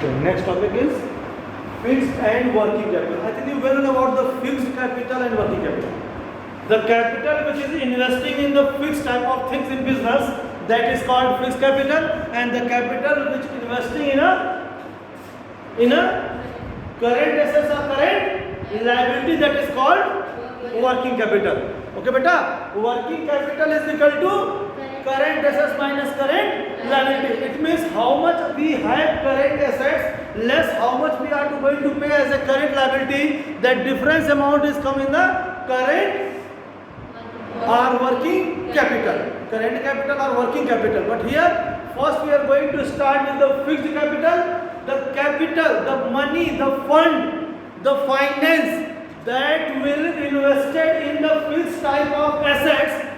Okay, next topic is fixed and working capital. I think you well know about the fixed capital and working capital. The capital which is investing in the fixed type of things in business, that is called fixed capital, and the capital which investing in a current assets or current liability, that is called working capital. Okay beta, working capital is equal to current assets minus current liability. It means how much we have current assets less how much we are going to pay as a current liability. That difference amount is come in the current or working capital. Current capital or working capital. But here first we are going to start with the fixed capital. The capital, the money, the fund, the finance that will invested in the fixed type of assets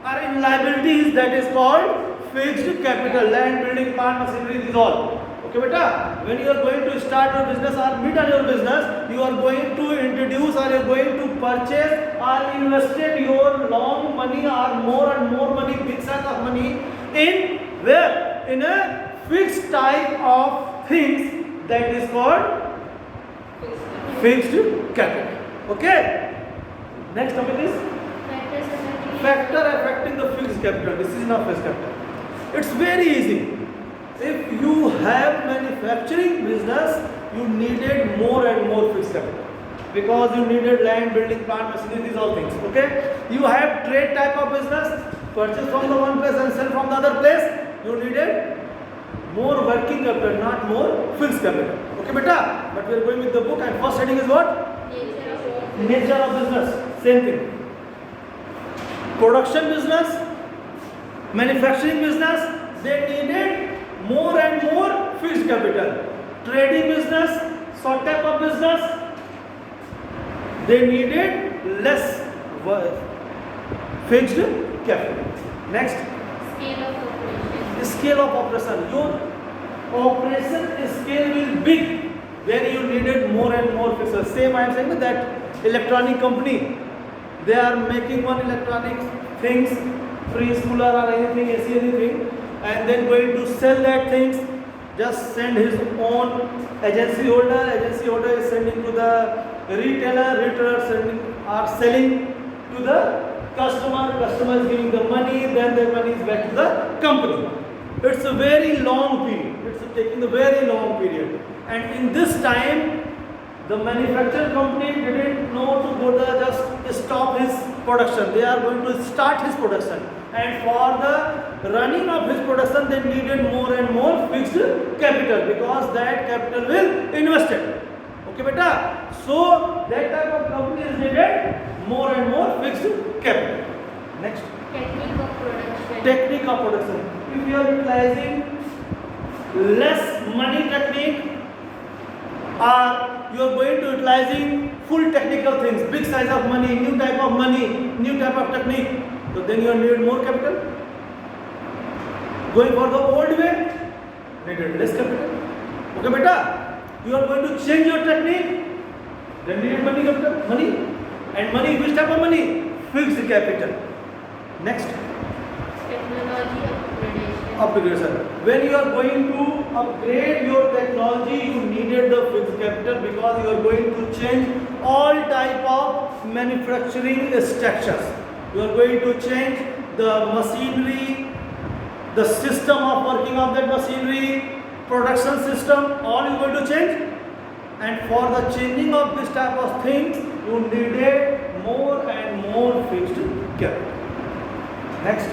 or in liabilities, that is called fixed capital. Land, building, plant, machinery, these all. Okay beta, when you are going to start your business or mid on your business, you are going to introduce or you are going to purchase or invested your long money or more and more money, big size of money in where? In a fixed type of things, that is called fixed capital. Okay. Next topic is factor affecting the fixed capital. This is not fixed capital. It's very easy. If you have manufacturing business, you needed more and more fixed capital because you needed land, building, plant, machinery, these all things. Okay. You have trade type of business, purchase from the one place and sell from the other place. You needed more working capital, not more fixed capital. Okay, beta. But we are going with the book, and first heading is what? Nature of business. Same thing. Production business, manufacturing business, they needed more and more fixed capital. Trading business, sort type of business, they needed less fixed capital. Next. Scale of operation. Your operation scale will big when you needed more and more fixed. Same I am saying that electronic company, they are making one electronic things, fridge, cooler or anything, AC, anything, and then going to sell that things. Just send his own agency holder is sending to the retailer sending or selling to the customer is giving the money, then the money is back to the company. It's a very long period. It's taking a very long period. And in this time, the manufacturing company didn't know to go to just stop his production. They are going to start his production. And for the running of his production, they needed more and more fixed capital because that capital will invested. Okay, beta. So that type of company is needed more and more fixed capital. Next. Technique of production. If you are utilizing less money technique, or you are going to utilizing full technical things, big size of money, new type of technique, so then you need more capital. Going for the old way, needed less capital. Okay, beta. You are going to change your technique, then needed money. And money, which type of money? Fixed capital. Next. Technology upgradation. When you are going to upgrade your technology, you needed the fixed capital because you are going to change all type of manufacturing structures. You are going to change the machinery, the system of working of that machinery, production system, all you are going to change. And for the changing of this type of things, you needed more and more fixed capital. Next.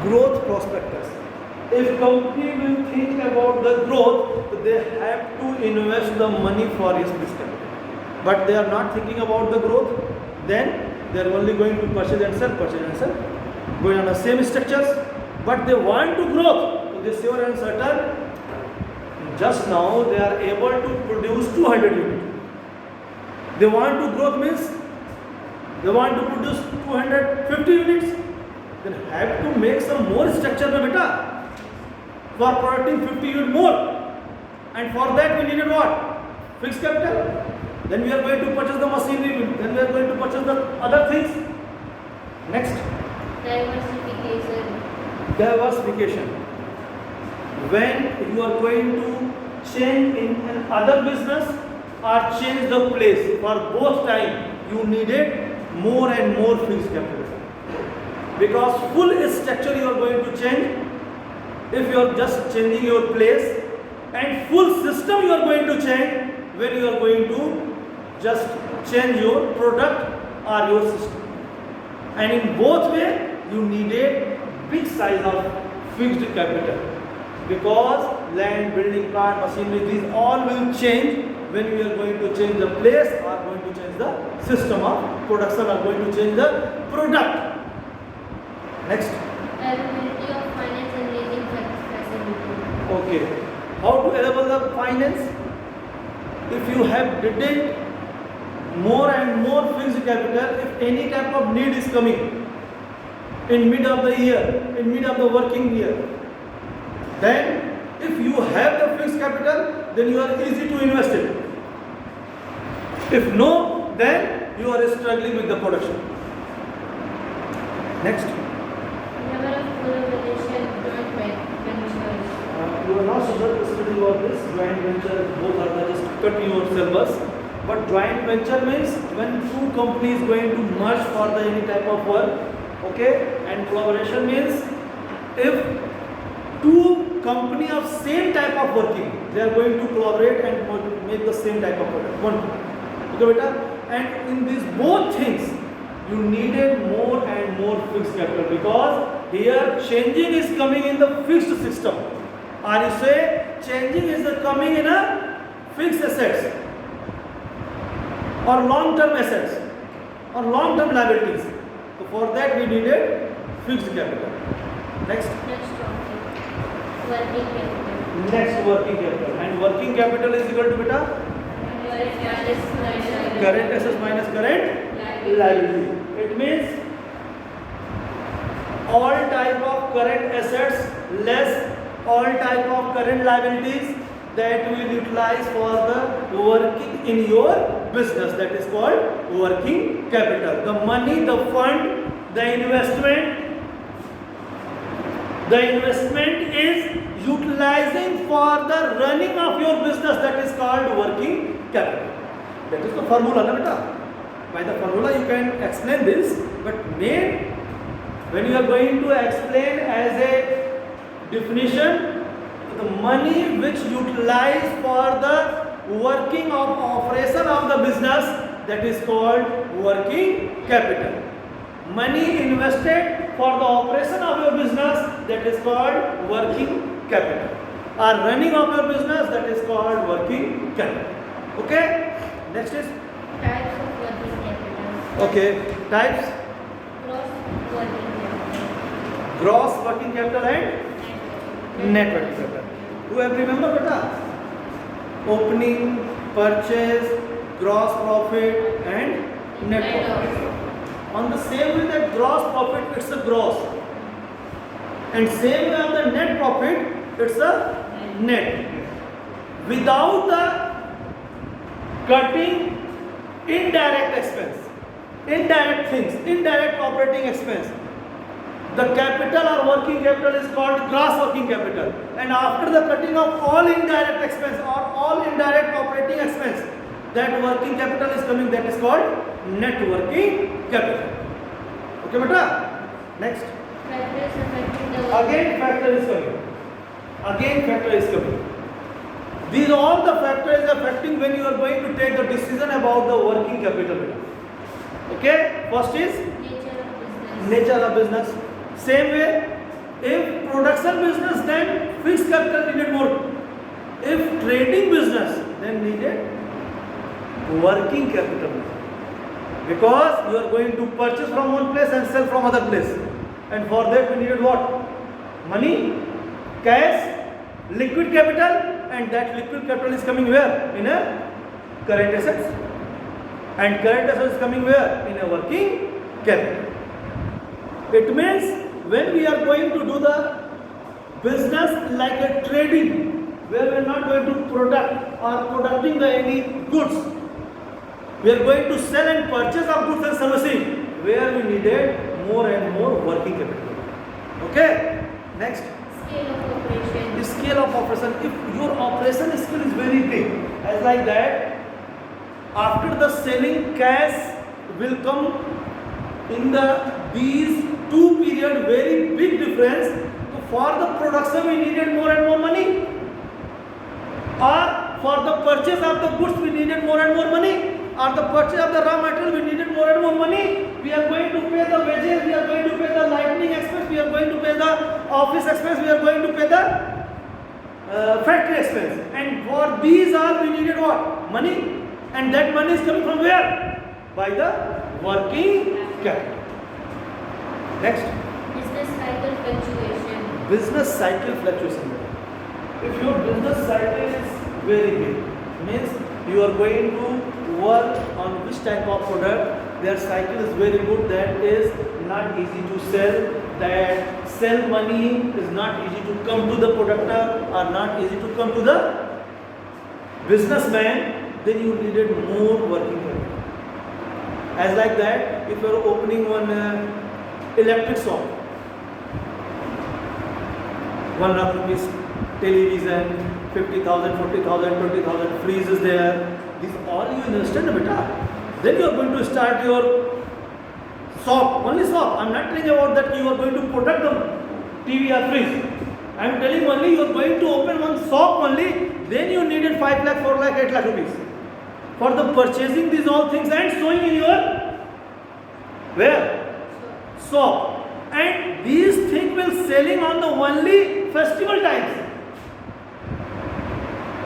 Growth prospectus. If company will think about the growth, they have to invest the money for his business. But they are not thinking about the growth, then they are only going to purchase and sell, going on the same structures. But they want to grow, so they sure and certain. Just now they are able to produce 200 units. They want to grow means they want to produce 250 units. Then have to make some more structure beta for producing 50 units more. And for that we needed what? Fixed capital. Then we are going to purchase the machinery. Then we are going to purchase the other things. Next. Diversification. when you are going to change in another business or change the place, for both time you needed more and more fixed capital, because full structure you are going to change. If you are just changing your place, and full system you are going to change when you are going to just change your product or your system. And in both way you needed big size of fixed capital, because land, building, plant, machinery, these all will change when we are going to change the place or going to change the system of production or going to change the product. Next. Availability of finance and leasing facility. Okay. How to enable the finance? If you have detailed more and more fixed capital, if any type of need is coming in mid of the year, in mid of the working year, then if you have the fixed capital, then you are easy to invest it. If no, then you are struggling with the production. Next. Level of collaboration, joint ventures. You are not supposed to study about this joint venture, both are the just cut your syllabus. But joint venture means when two companies going to merge for the any type of work, okay? And collaboration means if two company of same type of working, they are going to collaborate and make the same type of product. One, okay, beta? And in these both things, you needed more and more fixed capital, because here changing is coming in the fixed system, or you say changing is coming in a fixed assets or long-term assets or long-term liabilities. So for that we needed fixed capital. Next. Next topic. Working capital. Next, working capital. And working capital is equal to beta current assets minus current liability. It means all type of current assets less all type of current liabilities that will utilize for the working in your business, that is called working capital. The money, the fund, the investment is utilizing for the running of your business, that is called working capital. That is the formula, na beta. By the formula you can explain this, but when you are going to explain as a definition, the money which utilized for the working of operation of the business, that is called working capital. Money invested for the operation of your business, that is called working capital. Or running of your business, that is called working capital. Okay? Next is Types of working capital. okay, types. Gross working capital. Gross working capital and net working capital. Do you have remember beta? Opening, purchase, gross profit and net profit. On the same way that gross profit, it's a gross, and same way on the net profit, it's a net. Without the cutting indirect expense, indirect things, indirect operating expense, the capital or working capital is called gross working capital. And after the cutting of all indirect expense or all indirect operating expense, that working capital is coming, that is called net working capital. Okay, beta? Next. Factors affecting the Again factor is coming. Again factor is coming. These all the factors affecting when you are going to take the decision about the working capital, beta. Okay? First is nature of business. Same way, if production business, then fixed capital needed more. If trading business, then needed working capital, because you are going to purchase from one place and sell from other place, and for that we needed what? Money, cash, liquid capital, and that liquid capital is coming where? In a current assets, and current assets is coming where? In a working capital. It means when we are going to do the business like a trading, where we are not going to product or producing the any goods, we are going to sell and purchase of goods and services, where we needed more and more working capital. Okay? Next. Scale of operation. Scale of operation. If your operation skill is very big, as like that, after the selling, cash will come in these two period, very big difference. So for the production we needed more and more money, or for the purchase of the goods we needed more and more money, or the purchase of the raw material we needed more and more money. We are going to pay the wages, we are going to pay the lighting expense, we are going to pay the office expense, we are going to pay the factory expense. And for these all we needed what? Money. And that money is coming from where? By the working capital. Next. Business cycle fluctuation. Business cycle fluctuation. If your business cycle is very big, means you are going to work on which type of product, their cycle is very good, that is not easy to sell, that sell money is not easy to come to the producer or not easy to come to the businessman, then you needed more working capital. As like that, if you are opening one electric shop, 1 lakh rupees television, 50,000, 40,000, 20,000 freeze is there. This all you understand, beta. Then you are going to start your shop, only shop. I am not telling about that you are going to product the TV or fridge. I am telling only you are going to open one shop only. Then you needed 5 lakh, 4 lakh, 8 lakh rupees for the purchasing these all things and showing in your where shop. And these things will selling on the only festival times.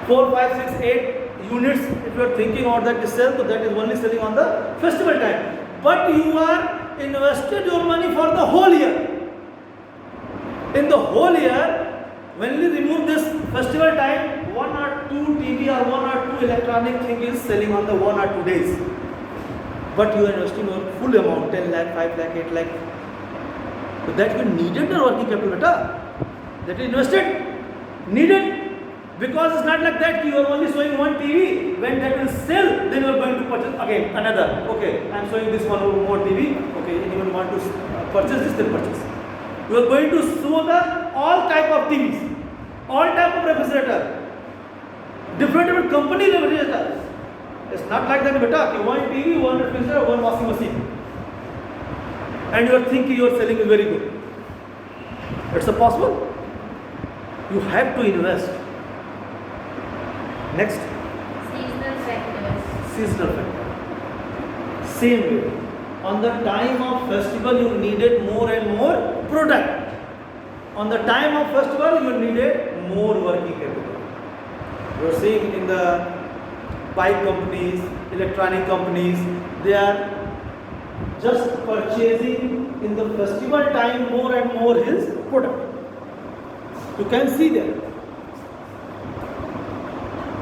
4, 5, 6, 8 units. If you are thinking about that itself, so that is only selling on the festival time. But you are invested your money for the whole year. In the whole year, when we remove this festival time, 1 or 2 TV or 1 or 2 electronic thing is selling on the 1 or 2 days. But you are investing your full amount, 10 lakh, 5 lakh, 8 lakh. So that you needed the working capital beta. That is invested, needed. Because it's not like that you are only showing one TV. When that will sell, then you are going to purchase again another. Okay, I am showing this one more TV. Okay, anyone want to purchase this, then purchase. You are going to show the all type of TVs, all type of refrigerator, different company refrigerator. It's not like that, beta. One TV, one refrigerator, one washing machine, and you are thinking your selling is very good. It's a possible. You have to invest. Next. Seasonal factors. Seasonal factor. Same way. On the time of festival, you needed more and more product. On the time of festival, you needed more working capital. You are seeing in the bike companies, electronic companies, they are just purchasing in the festival time more and more his product. You can see there.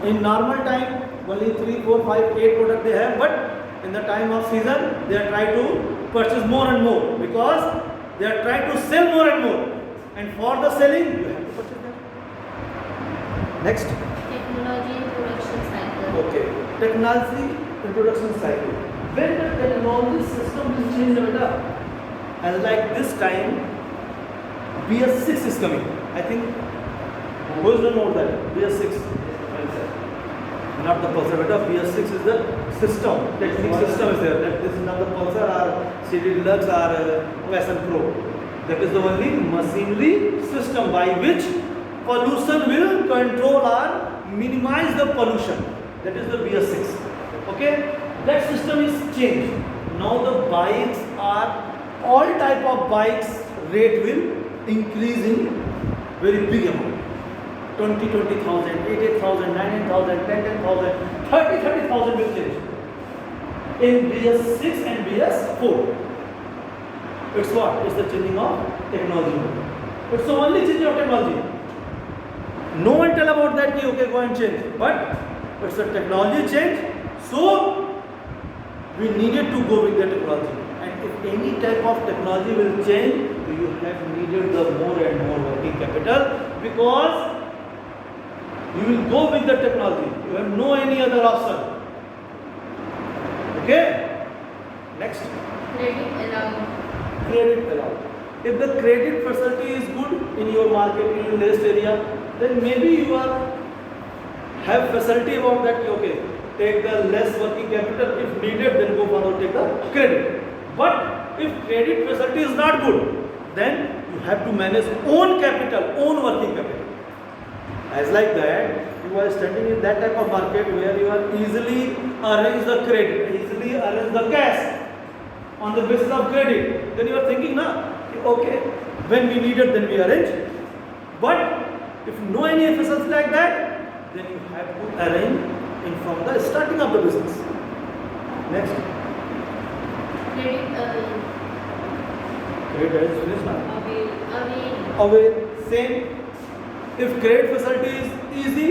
In normal time, only 3, 4, 5, 8 products they have, but in the time of season, they are trying to purchase more and more because they are trying to sell more and more. And for the selling, you have to purchase that. Next. Technology introduction cycle. Okay. Technology introduction cycle. When the technology system will change, beta, as like this time, BS6 is coming. I think who is the know that BS6? Not the Pulsar, beta. BS6 is the system. Technique system is there. That this is not the Pulsar or CD Deluxe or Passion Pro. That is the only machinery system by which pollution will control or minimize the pollution. That is the BS6. Okay? That system is changed. Now the bikes are all type of bikes rate will increase in very big amount. 20,000, 88,000, 19,000, 10,000, 30,000 will change. In BS6 and BS4. It's what? It's the changing of technology. It's the only changing of technology. No one tell about that, okay, go and change. But it's a technology change. So, we needed to go with the technology. And if any type of technology will change, you have needed the more and more working capital because you will go with the technology. You have no any other option. Okay? Next. Credit allowed. Credit allowed. If the credit facility is good in your market, in your nearest area, then maybe you are have facility about that. Okay, take the less working capital. If needed, then go for take the credit. But if credit facility is not good, then you have to manage own capital, own working capital. As like that, you are standing in that type of market where you are easily arrange the credit, easily arrange the cash on the basis of credit. Then you are thinking, na, okay, when we need it, then we arrange. But if no any FSLs like that, then you have to arrange in from the starting of the business. Next. Credit Credit is finished now. avail. Same. If credit facility is easy,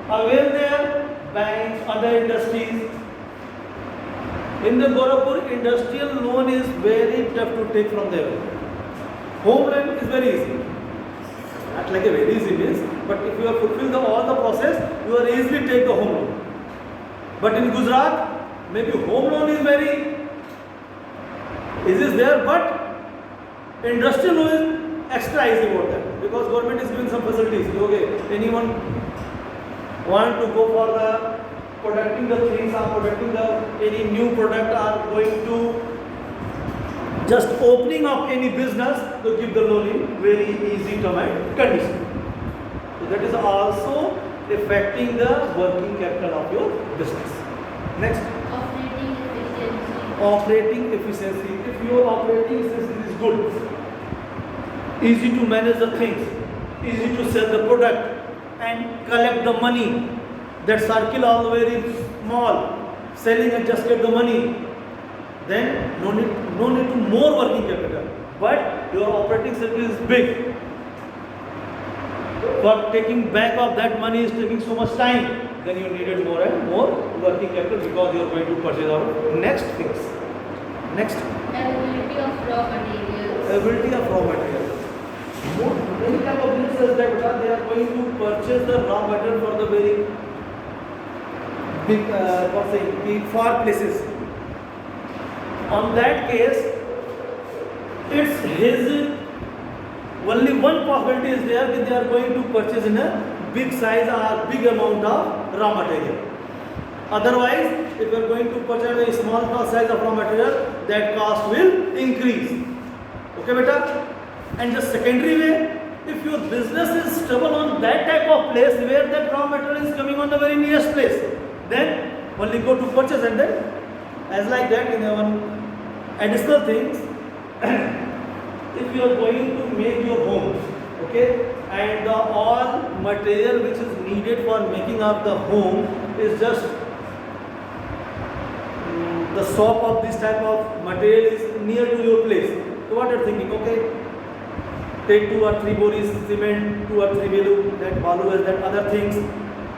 avail there, banks, other industries. In the Gorakhpur, industrial loan is very tough to take from there. Home loan is very easy. Not like a very easy means, but if you have fulfilled all the process, you are easily take the home loan. But in Gujarat, maybe home loan is very easy there, but industrial loan is extra easy about that, because government is giving some facilities. Okay, anyone want to go for the protecting the things or protecting the any new product or going to just opening up any business to give the loan in very easy term and condition. So that is also affecting the working capital of your business. Next, Operating efficiency. operating efficiency. If your operating efficiency is good, easy to manage the things, easy to sell the product and collect the money, that circle all very small, selling and just get the money, then no need to more working capital. But your operating cycle is big. But taking back of that money is taking so much time, then you needed more and more working capital, because you are going to purchase our next things. Next, Availability of raw materials. ability of raw material. Many type of businesses that they are going to purchase the raw material for the very big far places. On that case, it's his only one possibility is there that they are going to purchase in a big size or big amount of raw material. Otherwise, if you are going to purchase a small size of raw material, that cost will increase. Okay, beta? And the secondary way, if your business is stable on that type of place where that raw material is coming on the very nearest place, then only go to purchase, and then as like that in one additional things, if you are going to make your home, okay, and the all material which is needed for making up the home is just the shop of this type of material is near to your place. So what you are thinking, okay, take 2 or 3 boris cement, 2 or 3 balu, that balu and that other things.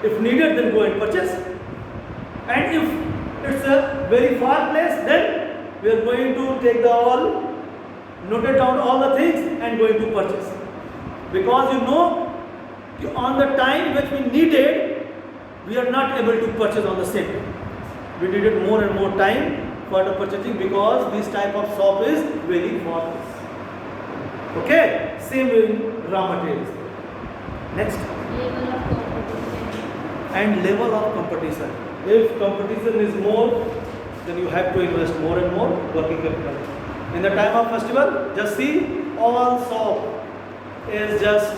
If needed, then go and purchase. And if it's a very far place, then we are going to take the all, noted down all the things and going to purchase. Because you know, on the time which we needed, we are not able to purchase on the same time. We needed more and more time for the purchasing, because this type of shop is very far. Okay, same in raw materials. Next, Level of competition. and level of competition. If competition is more, then you have to invest more and more working capital. In the time of festival, just see all shop is just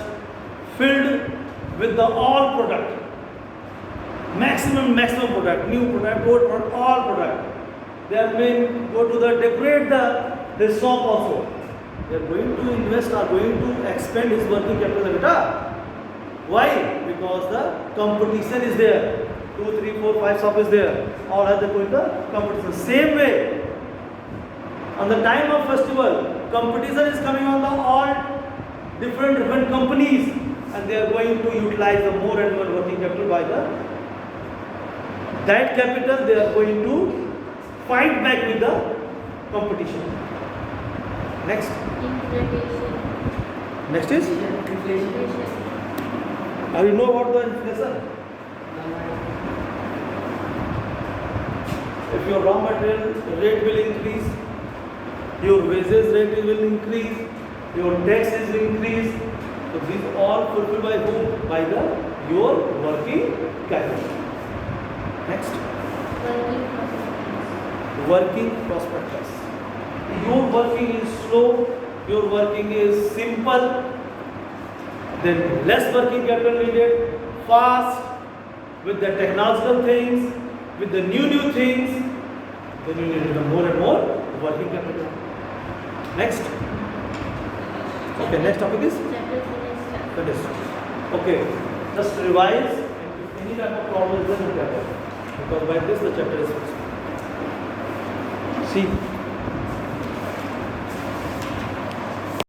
filled with the all product. Maximum product, new product, old product, all product. They are going go to the decorate the shop also. They are going to invest or going to expand his working capital. Beta. Why? Because the competition is there. 2, 3, 4, 5 shop is there. All are going to competition. Same way. On the time of festival, competition is coming on the all different companies, and they are going to utilize the more and more working capital by the that capital they are going to fight back with the competition. Next. Inflation. Next is, Inflation. you know about the inflation? If your raw material rate will increase, your wages rate will increase, your tax is increased. So these all fulfilled by whom? By the your working capital. Next, Working prospectus. working prospectus. Your working is slow, your working is simple, then less working capital needed, fast, with the technological things, with the new things, then you need more and more working capital. Next. Okay, next topic is Chapter 3 is done. finished. Okay, just revise, and if any type of problem is there, look at it. Because by this the chapter is finished. See.